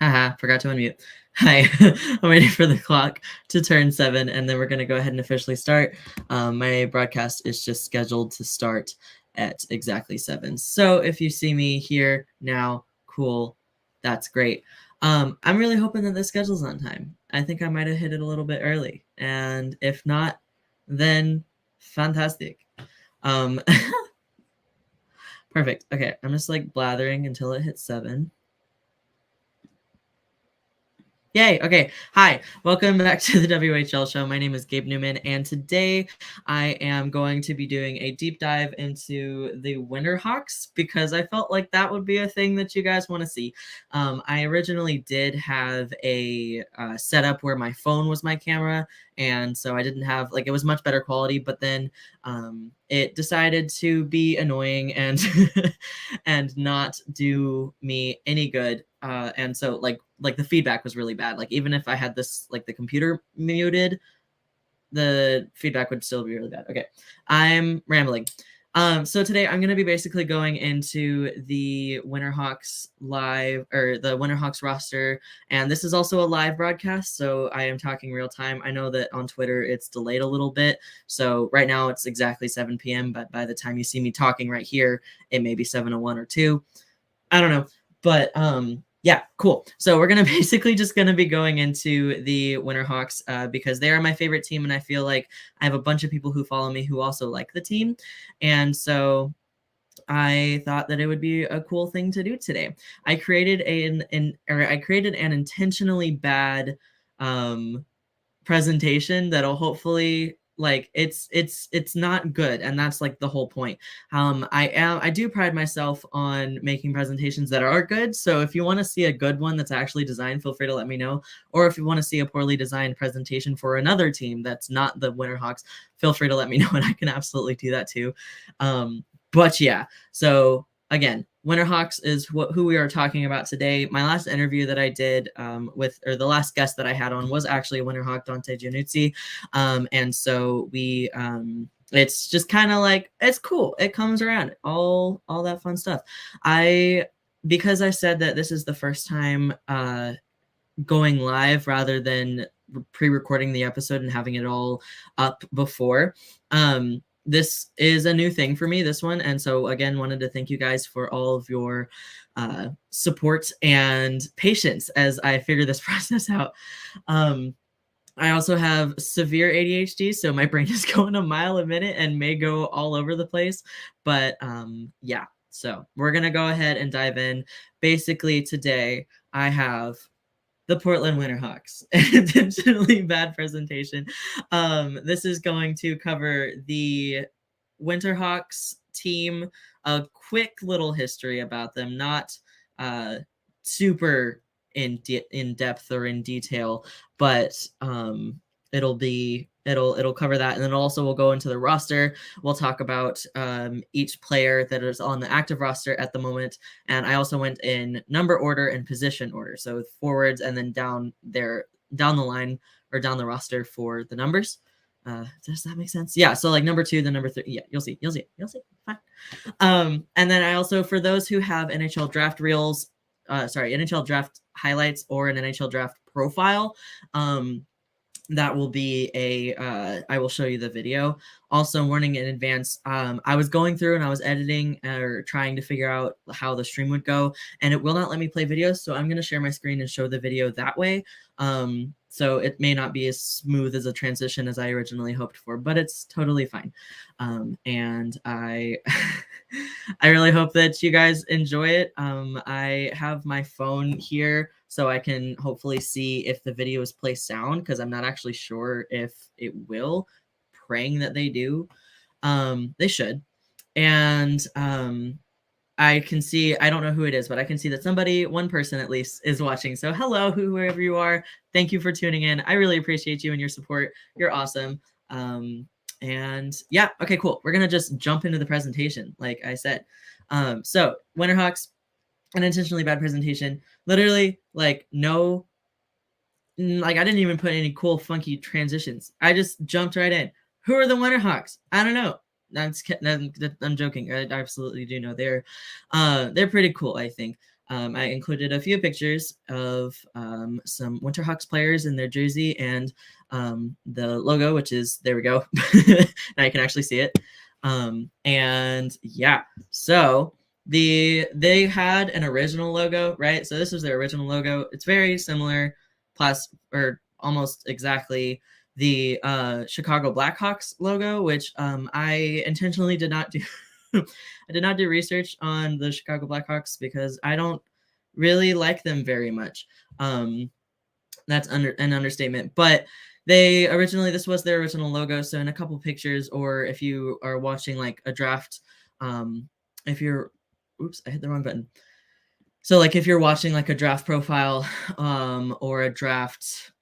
Haha, forgot to unmute. Hi, I'm waiting for the clock to turn 7, and then we're going to go ahead and officially start. My broadcast is just scheduled to start at exactly 7. So if you see me here now, cool, that's great. I'm really hoping that this schedule's on time. I think I might have hit it a little bit early, and if not, then fantastic. Perfect. Okay, I'm just like blathering until it hits 7. Yay. Okay. Hi. Welcome back to the WHL Show. My name is Gabe Neumann, and today I am going to be doing a deep dive into the Winterhawks because I felt like that would be a thing that you guys want to see. I originally did have a setup where my phone was my camera, and so I didn't have it was much better quality, but then it decided to be annoying and and not do me any good. And so like the feedback was really bad. Like even if I had this the computer muted, the feedback would still be really bad. Okay, I'm rambling. So today I'm going to be basically going into the Winterhawks live or the Winterhawks roster, and this is also a live broadcast, so I am talking real time. I know that on Twitter it's delayed a little bit, so right now it's exactly 7 p.m., but by the time you see me talking right here, it may be 7:01 or 2. I don't know, but yeah, cool. So we're gonna basically just gonna be going into the Winterhawks because they are my favorite team, and I feel like I have a bunch of people who follow me who also like the team, and so I thought that it would be a cool thing to do today. I created an intentionally bad presentation that'll hopefully it's not good, and that's like the whole point. I do pride myself on making presentations that are good, so if you want to see a good one that's actually designed, feel free to let me know, or if you want to see a poorly designed presentation for another team that's not the Winterhawks, feel free to let me know, and I can absolutely do that too. But yeah, so again, Winterhawks is who we are talking about today. My last interview that I did the last guest that I had on was actually a Winterhawk, Dante Giannuzzi. And so it's just kind of like, it's cool. It comes around, all that fun stuff. Because I said that this is the first time going live rather than pre-recording the episode and having it all up before, this is a new thing for me, this one. And so again, wanted to thank you guys for all of your support and patience as I figure this process out. I also have severe ADHD, so my brain is going a mile a minute and may go all over the place. But yeah, so we're going to go ahead and dive in. Basically, today I have the Portland Winterhawks. Intentionally bad presentation. This is going to cover the Winterhawks team, a quick little history about them, not super in depth or in detail, but it'll cover that, and then also we'll go into the roster. We'll talk about each player that is on the active roster at the moment, and I also went in number order and position order, so forwards and then down the line or down the roster for the numbers. Does that make sense? Yeah, so like number 2, then number 3. Yeah, you'll see. Fine. And then I also, for those who have NHL draft reels, NHL draft highlights or an NHL draft profile, that will be I will show you the video. Also, warning in advance, I was going through and I was editing or trying to figure out how the stream would go, and it will not let me play videos, so I'm going to share my screen and show the video that way. So it may not be as smooth as a transition as I originally hoped for, but it's totally fine. And I I really hope that you guys enjoy it. I have my phone here so I can hopefully see if the videos play sound, because I'm not actually sure if it will. Praying that they do. They should. And I can see, I don't know who it is, but I can see that one person at least, is watching. So hello, whoever you are. Thank you for tuning in. I really appreciate you and your support. You're awesome. And yeah, okay, cool. We're going to just jump into the presentation, like I said. So Winterhawks, an intentionally bad presentation. Literally, I didn't even put any cool, funky transitions. I just jumped right in. Who are the Winterhawks? I don't know. I'm joking. I absolutely do know they're pretty cool, I think. I included a few pictures of some Winterhawks players in their jersey and the logo, which is, there we go. Now you can actually see it. And yeah, so they had an original logo, right? So this was their original logo. It's very similar, plus or almost exactly the Chicago Blackhawks logo, which I intentionally did not do. I did not do research on the Chicago Blackhawks because I don't really like them very much. That's an understatement. But this was their original logo. So in a couple pictures, or if you are watching like a draft, if you're, oops, I hit the wrong button. So like if you're watching like a draft profile, or a draft,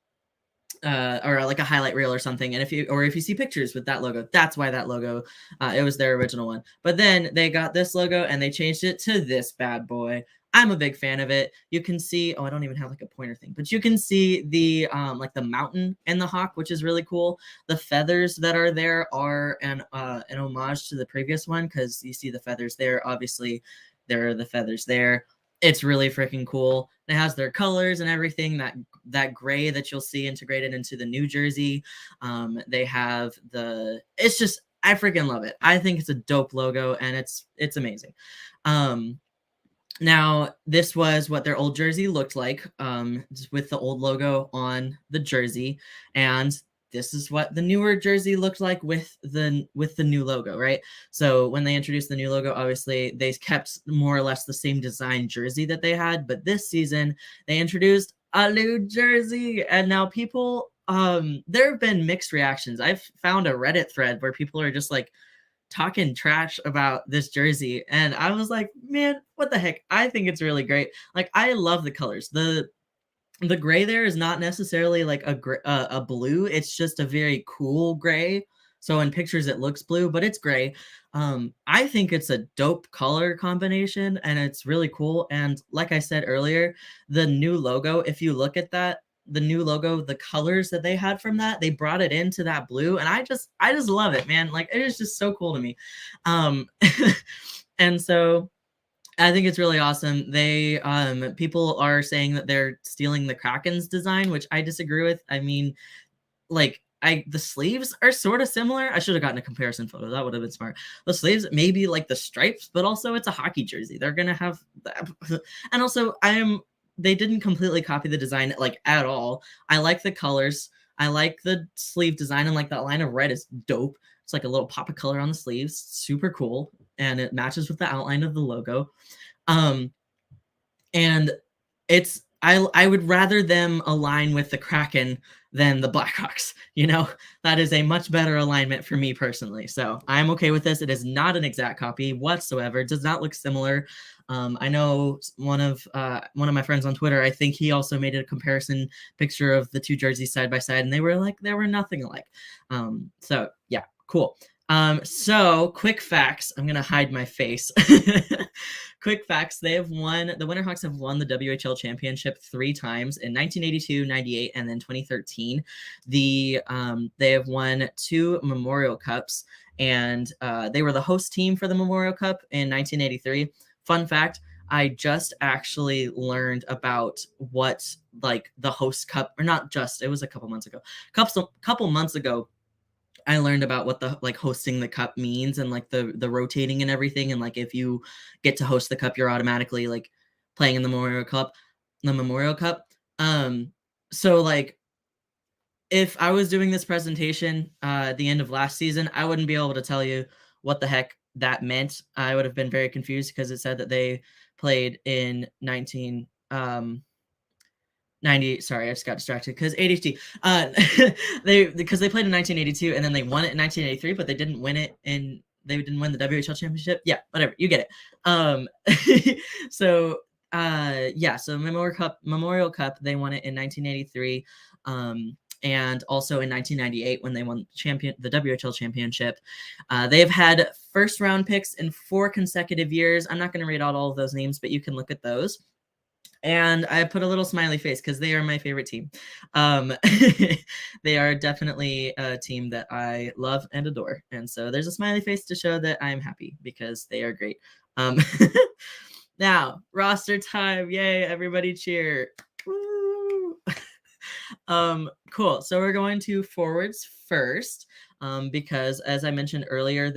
or like a highlight reel or something, and if you see pictures with that logo, that's why that logo, it was their original one. But then they got this logo and they changed it to this bad boy. I'm a big fan of it. You can see, oh, I don't even have like a pointer thing, but you can see the like the mountain and the hawk, which is really cool. The feathers that are there are an homage to the previous one, because you see the feathers there. Obviously, there are the feathers there. It's really freaking cool. It has their colors and everything, that gray that you'll see integrated into the new jersey. They have it's just, I freaking love it. I think it's a dope logo and it's amazing. Now, this was what their old jersey looked like, just with the old logo on the jersey, and this is what the newer jersey looked like with the new logo, right? So when they introduced the new logo, obviously they kept more or less the same design jersey that they had, but this season they introduced a new jersey, and now people, there have been mixed reactions. I've found a Reddit thread where people are just like talking trash about this jersey, and I was like, man, what the heck? I think it's really great. Like, I love the colors. The gray there is not necessarily like a blue. It's just a very cool gray. So in pictures it looks blue, but it's gray. I think it's a dope color combination and it's really cool. And like I said earlier, the new logo, if you look at that, the new logo, the colors that they had from that, they brought it into that blue, and I just love it, man. Like, it is just so cool to me. And so I think it's really awesome. They people are saying that they're stealing the Kraken's design, which I disagree with. I mean, like, the sleeves are sort of similar. I should have gotten a comparison photo. That would have been smart. The sleeves, maybe like the stripes, but also it's a hockey jersey. They're gonna have that. And also they didn't completely copy the design like at all. I like the colors. I like the sleeve design, and like that line of red is dope. It's like a little pop of color on the sleeves. Super cool. And it matches with the outline of the logo. And I would rather them align with the Kraken than the Blackhawks. You know, that is a much better alignment for me personally. So I'm okay with this. It is not an exact copy whatsoever. It does not look similar. I know one of my friends on Twitter, I think he also made a comparison picture of the two jerseys side by side, and they were nothing alike. So yeah, cool. So quick facts. I'm gonna hide my face. Quick facts. The Winterhawks have won the WHL championship 3 times, in 1982, 98, and then 2013. They have won 2 Memorial Cups, and they were the host team for the Memorial Cup in 1983. Fun fact, I just actually learned about what like the host cup, or not just, it was a couple months ago. Couple months ago, I learned about what the like hosting the cup means, and like the rotating and everything, and like if you get to host the cup, you're automatically like playing in the Memorial Cup. So like if I was doing this presentation at the end of last season, I wouldn't be able to tell you what the heck that meant. I would have been very confused because it said that they played in 1990. Sorry, I just got distracted because ADHD. Because they played in 1982 and then they won it in 1983, but they didn't win the WHL championship. Yeah, whatever, you get it. So Memorial Cup, they won it in 1983. And also in 1998 when they won the WHL championship. They've had first round picks in 4 consecutive years. I'm not going to read out all of those names, but you can look at those. And I put a little smiley face because they are my favorite team. They are definitely a team that I love and adore. And so there's a smiley face to show that I'm happy because they are great. Now, roster time. Yay, everybody cheer. Woo! Cool. So we're going to forwards first, because as I mentioned earlier,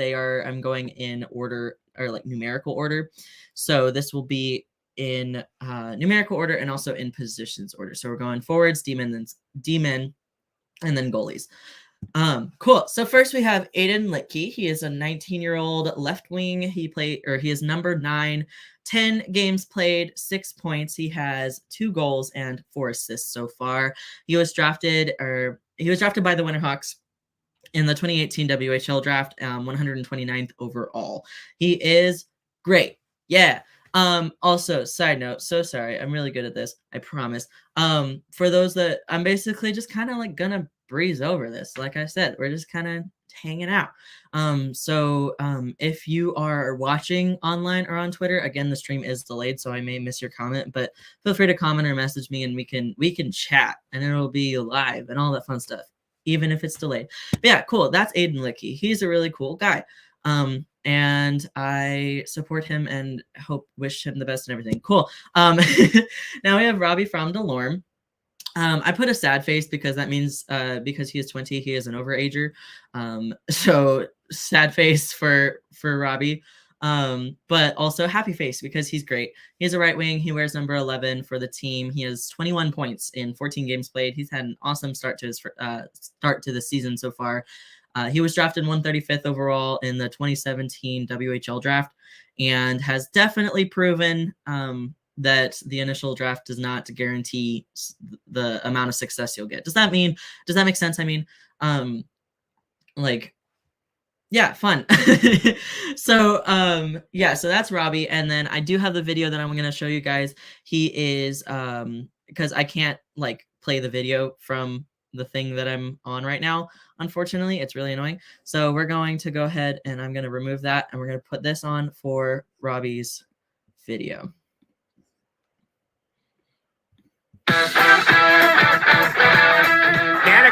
I'm going in order, or like numerical order. So this will be in numerical order and also in positions order. So we're going forwards, D-men, and then goalies. Cool. So first we have Aiden Litke. He is a 19-year-old left wing. He is number 9, 10 games played, 6 points. He has 2 goals and 4 assists so far. He was drafted by the Winterhawks in the 2018 WHL draft, 129th overall. He is great. Yeah. Also, side note, so sorry, I'm really good at this, I promise. For those that I'm basically just kind of like gonna breeze over this. Like I said, we're just kind of hanging out. If you are watching online or on Twitter, again, the stream is delayed, so I may miss your comment, but feel free to comment or message me, and we can chat, and it'll be live and all that fun stuff, even if it's delayed. But yeah, cool. That's Aiden Litke. He's a really cool guy. And I support him and wish him the best and everything. Cool. Now we have Robbie from Delorme. I put a sad face because that means because he is 20, he is an overager. So sad face for Robbie. But also happy face because he's great. He's a right wing. He wears number 11 for the team. He has 21 points in 14 games played. He's had an awesome start to the season so far. He was drafted 135th overall in the 2017 WHL draft and has definitely proven that the initial draft does not guarantee the amount of success you'll get. Does that make sense? I mean, yeah, fun. So that's Robbie. And then I do have the video that I'm going to show you guys. He is, because I can't like play the video from the thing that I'm on right now. Unfortunately, it's really annoying. So we're going to go ahead and I'm going to remove that and we're going to put this on for Robbie's video. Panic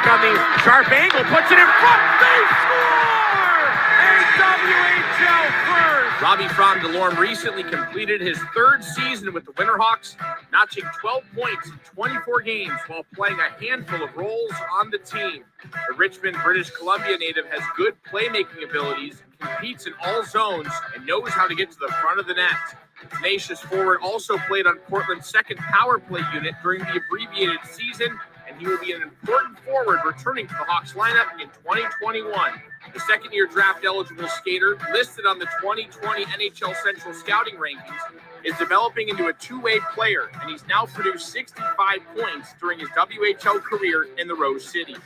on the sharp angle, puts it in front, they score! A WHL first! Robbie from Delorme recently completed his 3rd season with the Winterhawks, notching 12 points in 24 games while playing a handful of roles on the team. The Richmond, British Columbia native has good playmaking abilities, competes in all zones, and knows how to get to the front of the net. Tenacious forward also played on Portland's 2nd power play unit during the abbreviated season, and he will be an important forward returning to the Hawks lineup in 2021. The second-year draft-eligible skater, listed on the 2020 NHL Central Scouting Rankings, is developing into a two-way player, and he's now produced 65 points during his WHL career in the Rose City.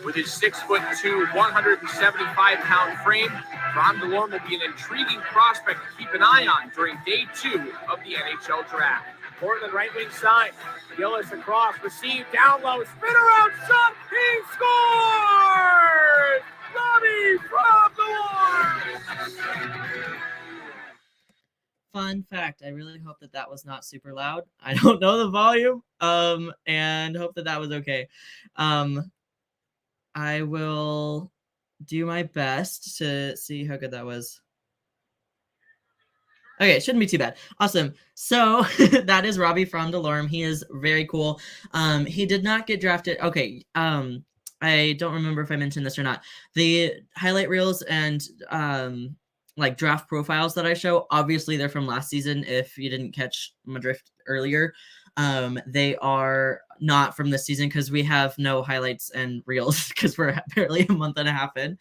With his 6'2", 175-pound frame, From Delorme will be an intriguing prospect to keep an eye on during day 2 of the NHL draft. Portland right wing side. Gillis across, received down low, spin around shot, he scores! Robbie from Delorme! Fun fact, I really hope that was not super loud. I don't know the volume, and hope that was okay. I will do my best to see how good that was. Okay, it shouldn't be too bad. Awesome. So that is Robbie from Delorme. He is very cool. He did not get drafted. Okay. I don't remember if I mentioned this or not. The highlight reels and like draft profiles that I show, obviously they're from last season. If you didn't catch my drift earlier, they are not from this season because we have no highlights and reels because we're barely a month and a half in.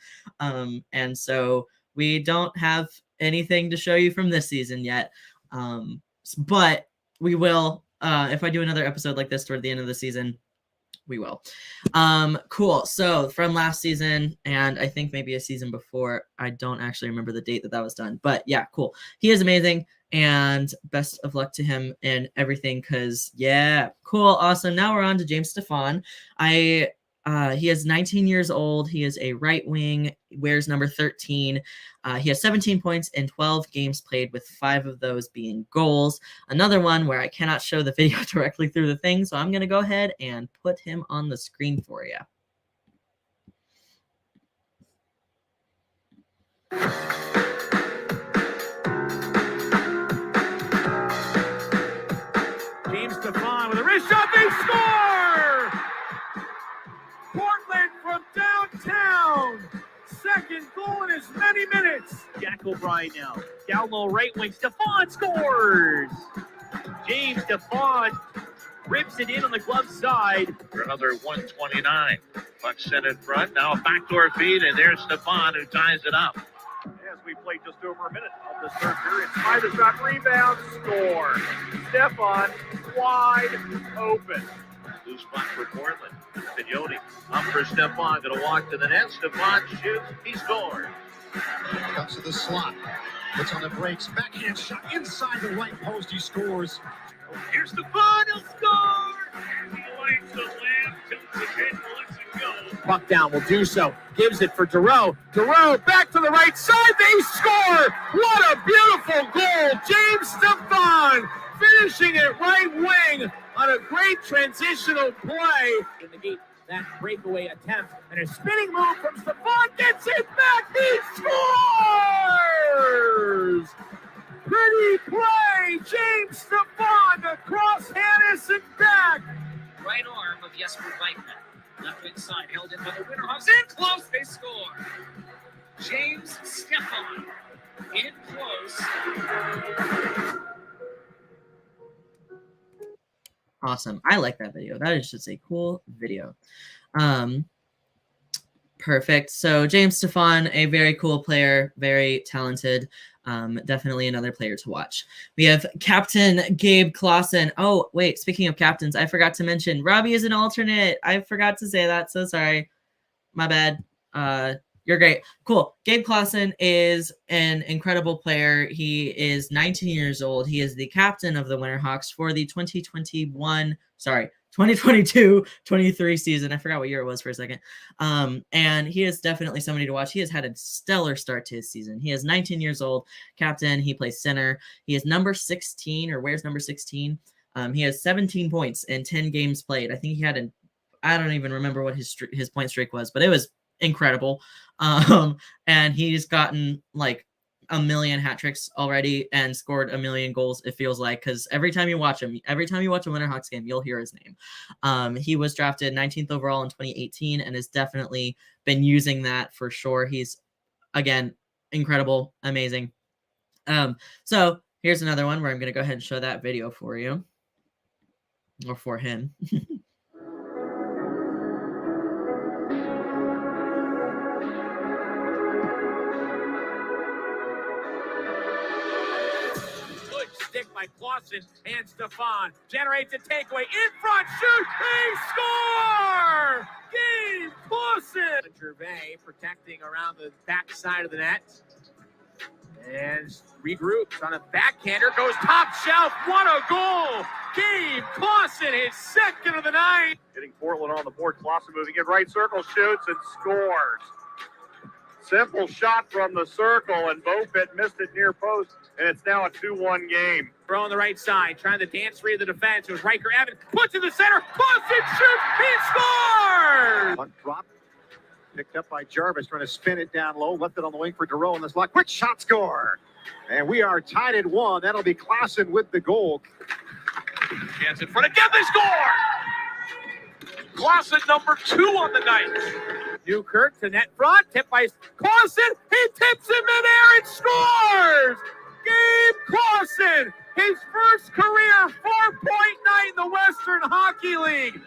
And so we don't have anything to show you from this season yet. But we will, if I do another episode like this toward the end of the season, we will. Cool. So from last season, and I think maybe a season before, I don't actually remember the date that was done, but yeah, cool. He is amazing, and best of luck to him and everything, because yeah, cool, awesome. Now we're on to James Stefan. He is 19 years old. He is a right wing, wears number 13. He has 17 points in 12 games played, with 5 of those being goals. Another one where I cannot show the video directly through the thing, so I'm going to go ahead and put him on the screen for you. side now. Down low right wing, Stefan scores! James Stefan rips it in on the glove side. For another 129. Puck sent in front. Now a backdoor feed, and there's Stefan who ties it up. As we play just over a minute of the third period, Snyder shot, rebound, score. Stefan wide open. Loose puck for Portland. Pignoni up for Stefan, going to walk to the net. Stefan shoots, he scores. Cuts to the slot. Puts on the brakes. Backhand shot inside the right post. He scores. Here's Stefan, he'll score! And he lights the lamp, tilts the head, lets it go. Puck down, will do so. Gives it for Giroux. Giroux back to the right side. They score! What a beautiful goal! James Stefan finishing it right wing on a great transitional play. To negate that breakaway attempt, and a spinning move from Stefan gets it back. He scores! Pretty play, James Stefan across Hannes and back. Right arm of Jesper Vikman. Left inside, held in by the Winterhawks. In close, they score. James Stefan in close. Awesome. I like that video. That is just a cool video. Perfect. So James Stefan, a very cool player, very talented. Definitely another player to watch. We have Captain Gabe Clausen. Oh, wait, speaking of captains, I forgot to mention Robbie is an alternate. I forgot to say that. So sorry. My bad. You're great. Cool. Gabe Clausen is an incredible player. He is 19 years old. He is the captain of the Winterhawks for the 2022-23 season. I forgot what year it was for a second. And he is definitely somebody to watch. He has had a stellar start to his season. He is 19 years old, captain. He plays center. He is number 16 or wears number 16. He has 17 points in 10 games played. I think he had I don't even remember what his point streak was, but it was incredible. And he's gotten like a million hat tricks already and scored a million goals, it feels like, because every time you watch him, every time you watch a Winterhawks game, you'll hear his name. He was drafted 19th overall in 2018 and has definitely been using that for sure. He's, again, incredible, amazing. So here's another one where I'm going to go ahead and show that video for you, or for him. Stick by Clausen and Stefan generates a takeaway in front, shoot, they score! Gabe Clausen! Gervais protecting around the back side of the net and regroups on a backhander, goes top shelf, what a goal! Gabe Clausen, his second of the night. Getting Portland on the board, Clausen moving in right circle, shoots and scores. Simple shot from the circle, and Bofit missed it near post, and it's now a 2-1 game. Throw on the right side, trying to dance free of the defense. It was Riker Evans, puts in the center, Clausen shoots, he scores! Puck drop. Picked up by Jarvis, trying to spin it down low. Left it on the wing for Giroux in the slot. Quick shot, score! And we are tied at 1. That'll be Clausen with the goal. Chance in front again, they score! Clausen number 2 on the night. Newkirk to net front, tipped by Clausen, he tips in midair and scores! Gabe Clausen, his first career 4-point night in the Western Hockey League.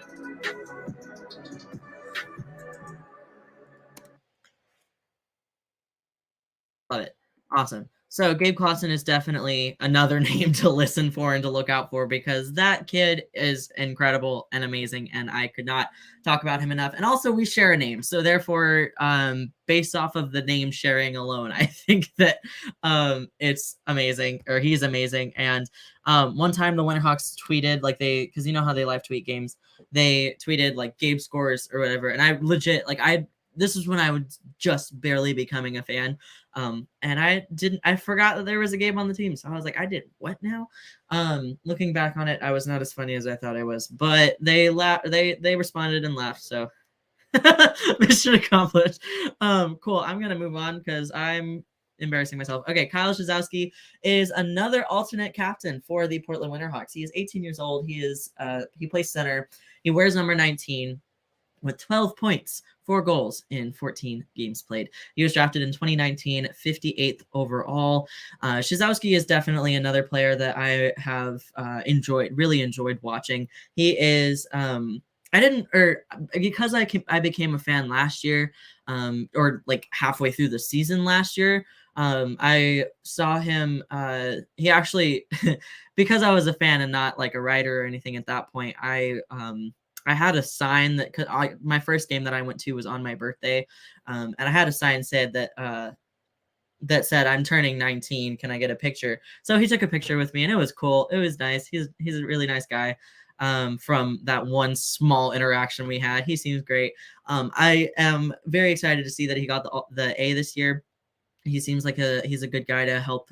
Love it. Awesome. So Gabe Clausen is definitely another name to listen for and to look out for, because that kid is incredible and amazing, and I could not talk about him enough. And also, we share a name, so therefore, based off of the name sharing alone, I think that it's amazing, or he's amazing. And one time the Winterhawks tweeted, like, because you know how they live tweet games, they tweeted like Gabe scores or whatever, and I legit, like, this is when I was just barely becoming a fan. And I forgot that there was a game on the team. So I was like, I did what now? Looking back on it, I was not as funny as I thought I was, but they responded and laughed. So mission accomplished. Cool. I'm going to move on because I'm embarrassing myself. Okay. Kyle Shazowski is another alternate captain for the Portland Winterhawks. He is 18 years old. He plays center. He wears number 19. with 12 points, 4 goals in 14 games played. He was drafted in 2019, 58th overall. Shizelski is definitely another player that I have really enjoyed watching. He is because I became a fan last year, or like halfway through the season last year. I saw him. He actually, because I was a fan and not like a writer or anything at that point, I had a sign that my first game that I went to was on my birthday, and I had a sign said that said, "I'm turning 19. Can I get a picture?" So he took a picture with me, and it was cool. It was nice. He's a really nice guy. From that one small interaction we had, he seems great. I am very excited to see that he got the A this year. He seems like he's a good guy to help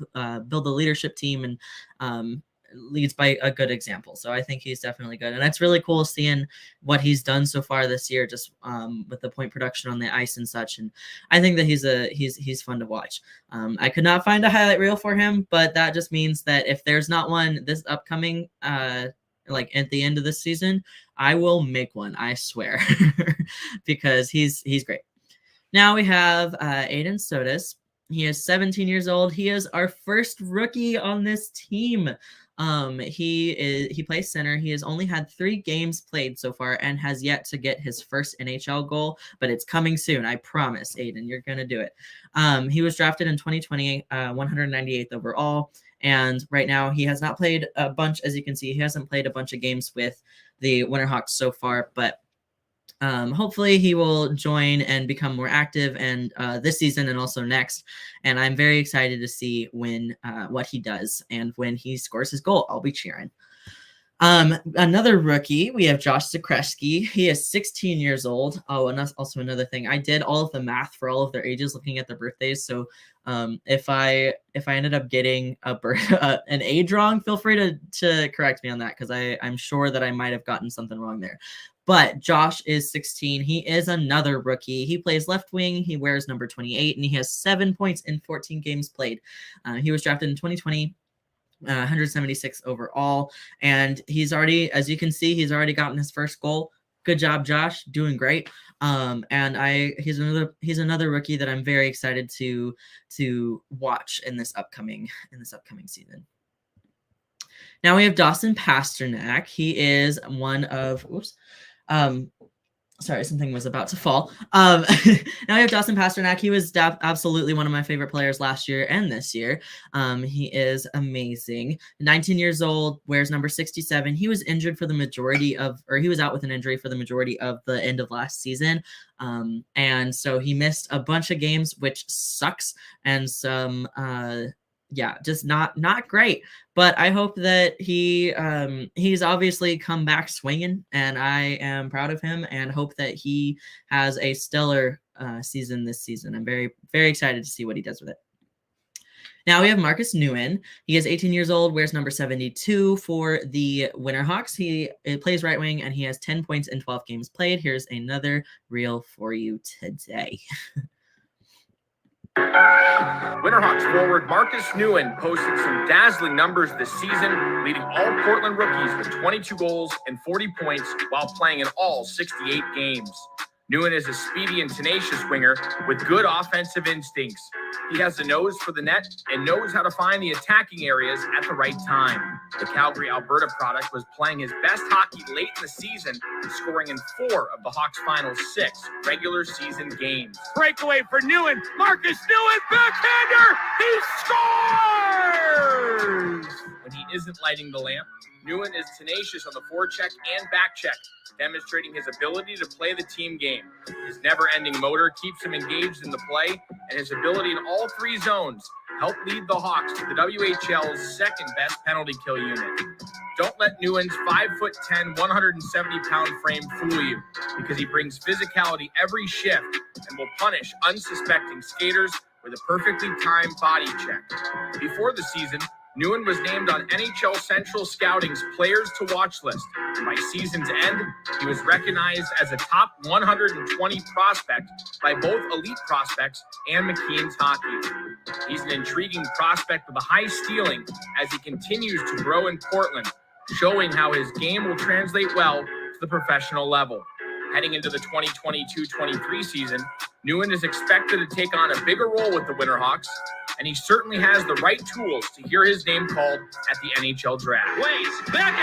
build the leadership team, and leads by a good example. So I think he's definitely good. And it's really cool seeing what he's done so far this year, just with the point production on the ice and such. And I think that he's fun to watch. I could not find a highlight reel for him, but that just means that if there's not one this upcoming, like at the end of this season, I will make one, I swear, because he's great. Now we have Aiden Sotis. He is 17 years old. He is our first rookie on this team. He plays center. He has only had 3 games played so far and has yet to get his first NHL goal, but it's coming soon. I promise, Aiden, you're going to do it. He was drafted in 2020, 198th overall. And right now he has not played a bunch. As you can see, he hasn't played a bunch of games with the Winterhawks so far, but hopefully he will join and become more active and this season and also next. And I'm very excited to see what he does, and when he scores his goal, I'll be cheering. Another rookie, we have Josh Zakreski. He is 16 years old. Oh, and that's also another thing. I did all of the math for all of their ages looking at their birthdays. So if I ended up getting an age wrong, feel free to correct me on that, because I'm sure that I might have gotten something wrong there. But Josh is 16. He is another rookie. He plays left wing. He wears number 28, and he has 7 points in 14 games played. He was drafted in 2020. 176 overall, and he's already, as you can see, he's already gotten his first goal. Good job, Josh, doing great. And he's another rookie that I'm very excited to watch in this upcoming season. Now we have Dawson Pasternak. He is one of sorry, something was about to fall. Now we have Dawson Pasternak. He was absolutely one of my favorite players last year and this year. He is amazing. 19 years old, wears number 67. He was injured for the majority of, or he was out with an injury for the majority of the end of last season. And so he missed a bunch of games, which sucks. And some, just not great. But I hope that he's obviously come back swinging, and I am proud of him and hope that he has a stellar season this season. I'm very, very excited to see what he does with it. Now we have Marcus Neumann. He is 18 years old, wears number 72 for the Winterhawks. He plays right wing, and he has 10 points in 12 games played. Here's another reel for you today. Winterhawks forward Marcus Neumann posted some dazzling numbers this season, leading all Portland rookies with 22 goals and 40 points while playing in all 68 games. Neumann is a speedy and tenacious winger with good offensive instincts. He has a nose for the net and knows how to find the attacking areas at the right time. The Calgary, Alberta product was playing his best hockey late in the season, scoring in 4 of the Hawks' final 6 regular season games. Breakaway for Neumann. Marcus Neumann, backhander! He scores! When he isn't lighting the lamp, Neumann is tenacious on the forecheck and backcheck, demonstrating his ability to play the team game. His never-ending motor keeps him engaged in the play, and his ability in all 3 zones help lead the Hawks to the WHL's second-best penalty kill unit. Don't let Neumann's 5'10", 170-pound frame fool you, because he brings physicality every shift and will punish unsuspecting skaters with a perfectly timed body check. Before the season, Neumann was named on NHL Central Scouting's Players to Watch list, and by season's end, he was recognized as a top 120 prospect by both Elite Prospects and McKeon's Hockey. He's an intriguing prospect with a high ceiling as he continues to grow in Portland, showing how his game will translate well to the professional level. Heading into the 2022-23 season, Neumann is expected to take on a bigger role with the Winterhawks, and he certainly has the right tools to hear his name called at the NHL draft. Waits, back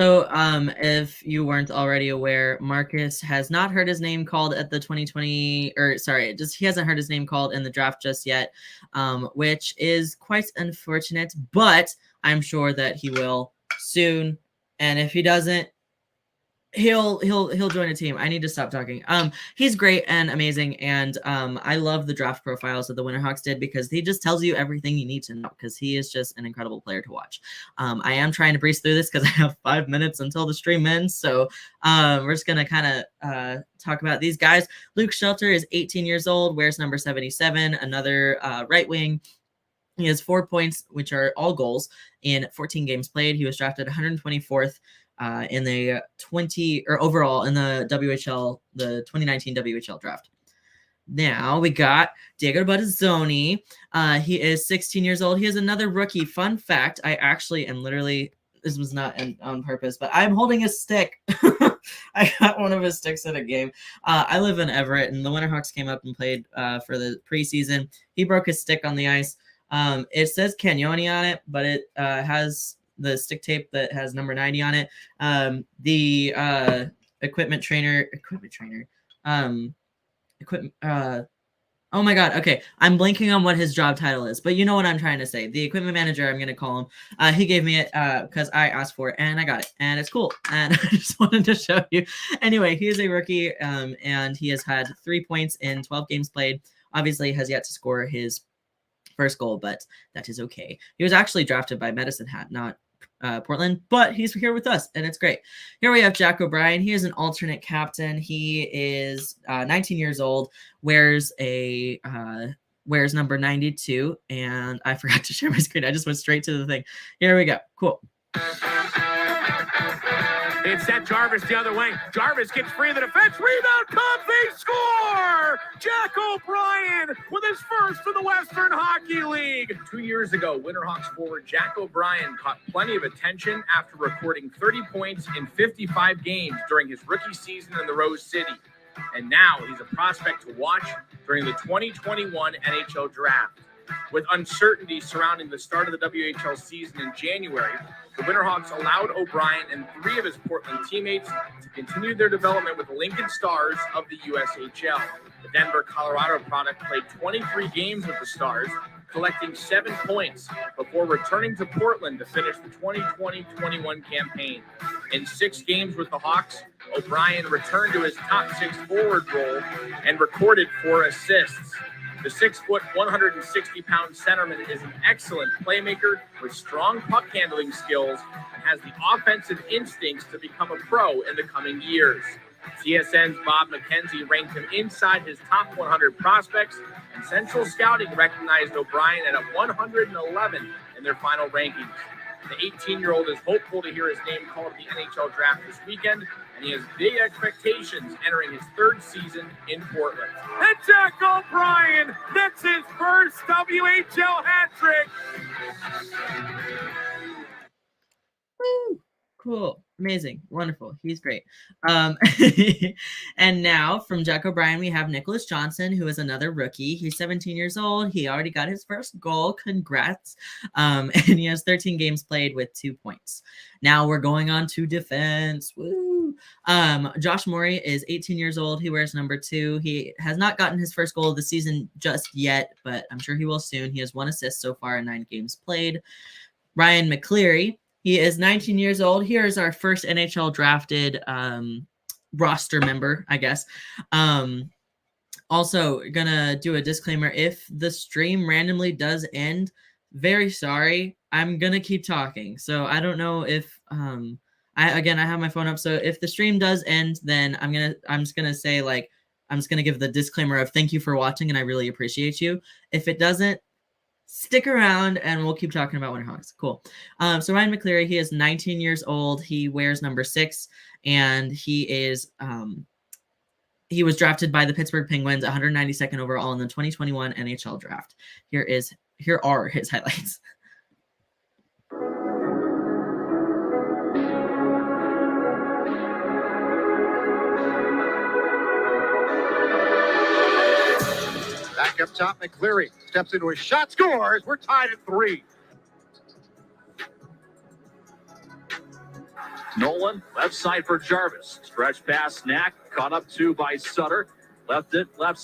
So, if you weren't already aware, Marcus has not heard his name called at the 2020, or sorry, he hasn't heard his name called in the draft just yet, which is quite unfortunate, but I'm sure that he will soon. And if he doesn't, he'll join a team. I need to stop talking. He's great and amazing, and I love the draft profiles that the Winterhawks did because he just tells you everything you need to know because he is just an incredible player to watch. I am trying to breeze through this because I have 5 minutes until the stream ends, so we're just gonna kind of talk about these guys. Luke Shelter is 18 years old, wears number 77, another right wing. He has 4 points, which are all goals in 14 games played. He was drafted 124th. In the overall in the WHL, the 2019 WHL draft. Now we got Diego Battazzoni. He is 16 years old. He is another rookie. Fun fact, I actually am literally, this was not on purpose, but I'm holding a stick. I got one of his sticks at a game. I live in Everett, and the Winterhawks came up and played for the preseason. He broke his stick on the ice. It says Cagnoni on it, but it has the stick tape that has number 90 on it. The equipment trainer, oh my God. Okay. I'm blanking on what his job title is, but you know what I'm trying to say. The equipment manager, I'm going to call him. He gave me it because I asked for it and I got it and it's cool. And I just wanted to show you. Anyway, he is a rookie and he has had 3 points in 12 games played. Obviously has yet to score his first goal, but that is okay. He was actually drafted by Medicine Hat, not Portland, but he's here with us and it's great. Here we have Jack O'Brien. He is an alternate captain. He is 19 years old, wears number 92, and I forgot to share my screen. I just went straight to the thing. Here we go. Cool. It's set Jarvis the other way. Jarvis gets free of the defense. Rebound comes. They score! Jack O'Brien with his first in the Western Hockey League. 2 years ago, Winterhawks forward Jack O'Brien caught plenty of attention after recording 30 points in 55 games during his rookie season in the Rose City. And now he's a prospect to watch during the 2021 NHL Draft. With uncertainty surrounding the start of the WHL season in January, the Winterhawks allowed O'Brien and 3 of his Portland teammates to continue their development with the Lincoln Stars of the USHL. The Denver, Colorado product played 23 games with the Stars, collecting 7 points before returning to Portland to finish the 2020-21 campaign. In 6 games with the Hawks, O'Brien returned to his top 6 forward role and recorded 4 assists. The 6-foot, 160-pound centerman is an excellent playmaker with strong puck handling skills and has the offensive instincts to become a pro in the coming years. TSN's Bob McKenzie ranked him inside his top 100 prospects, and Central Scouting recognized O'Brien at 111 in their final rankings. The 18-year-old is hopeful to hear his name called at the NHL draft this weekend, and he has big expectations entering his 3rd season in Portland. And Jack O'Brien, that's his first WHL hat trick. Woo! Cool. Amazing. Wonderful. He's great. And now from Jack O'Brien, we have Nicholas Johnson, who is another rookie. He's 17 years old. He already got his first goal. Congrats. And he has 13 games played with 2 points. Now we're going on to defense. Woo! Josh Morey is 18 years old. He wears number 2. He has not gotten his first goal of the season just yet, but I'm sure he will soon. He has 1 assist so far in 9 games played. Ryan McCleary. He is 19 years old. Here is our first NHL drafted roster member, I guess. Also, gonna do a disclaimer. If the stream randomly does end, very sorry. I'm gonna keep talking. So I don't know if I have my phone up. So if the stream does end, then I'm just gonna say I'm just gonna give the disclaimer of thank you for watching and I really appreciate you. If it doesn't, stick around and we'll keep talking about Winterhawks. Cool. So Ryan McCleary, he is 19 years old. He wears number 6 and he was drafted by the Pittsburgh Penguins 192nd overall in the 2021 NHL draft. Here are his highlights. up top, McCleary steps into a shot, scores. We're tied at 3. Nolan, left side for Jarvis. Stretch pass, Knack, caught up to by Sutter. Left it, left